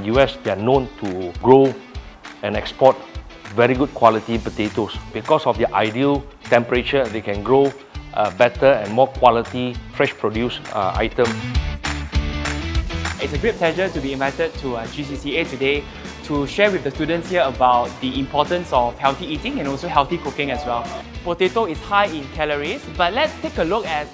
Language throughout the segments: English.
US, they are known to grow and export very good quality potatoes. Because of the ideal temperature, they can grow better and more quality fresh produce item. It's a great pleasure to be invited to GCCA today to share with the students here about the importance of healthy eating and also healthy cooking as well. Potato is high in calories, but let's take a look at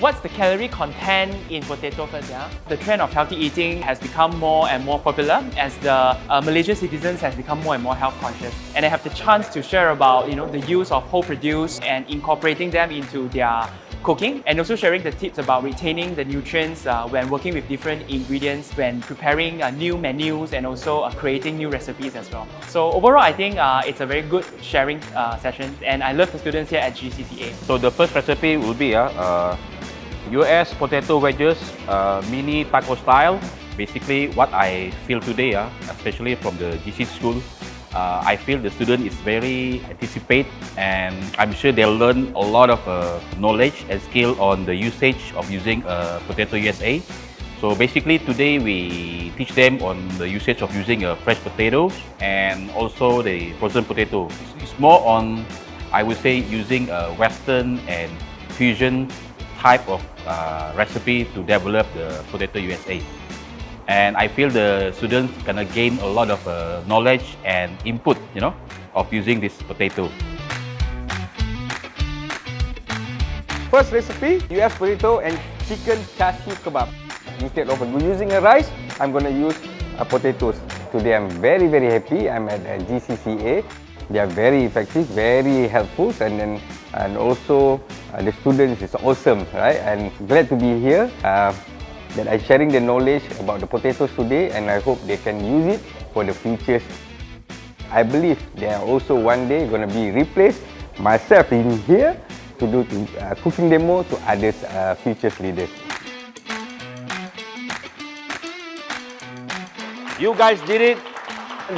what's the calorie content in potato first. Yeah? The trend of healthy eating has become more and more popular as the Malaysian citizens has become more and more health conscious. And I have the chance to share about the use of whole produce and incorporating them into their cooking, and also sharing the tips about retaining the nutrients when working with different ingredients, when preparing new menus, and also creating new recipes as well. So overall, I think it's a very good sharing session, and I love the students here at GCCA. So the first recipe will be US potato wedges, mini taco style. Basically, what I feel today, especially from the GC school, I feel the student is very anticipate, and I'm sure they'll learn a lot of knowledge and skill on the usage of using potato USA. So basically today we teach them on the usage of using fresh potatoes and also the frozen potato. It's more on, I would say, using a Western and fusion type of recipe to develop the potato USA. And I feel the students gonna gain a lot of knowledge and input, of using this potato. First recipe, US potato and chicken chassis kebab. Instead of using a rice, I'm gonna use potatoes. Today I'm very happy. I'm at GCCA. They are very effective, very helpful, and also the students is awesome, right? And glad to be here. That I'm sharing the knowledge about the potatoes today, and I hope they can use it for the futures. I believe they are also one day going to be replaced myself in here to do cooking demo to others futures leaders. You guys did it.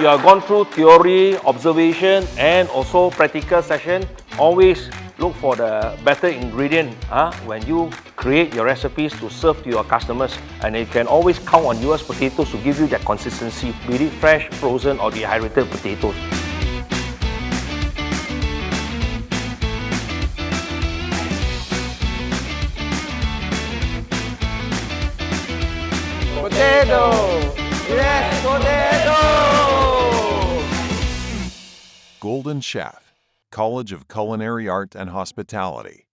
You have gone through theory, observation, and also practical session. Always look for the better ingredient when you create your recipes to serve to your customers, and you can always count on US potatoes to give you that consistency, be it fresh, frozen, or dehydrated potatoes. Potato! Yes, potato! Golden Chef, College of Culinary Art and Hospitality.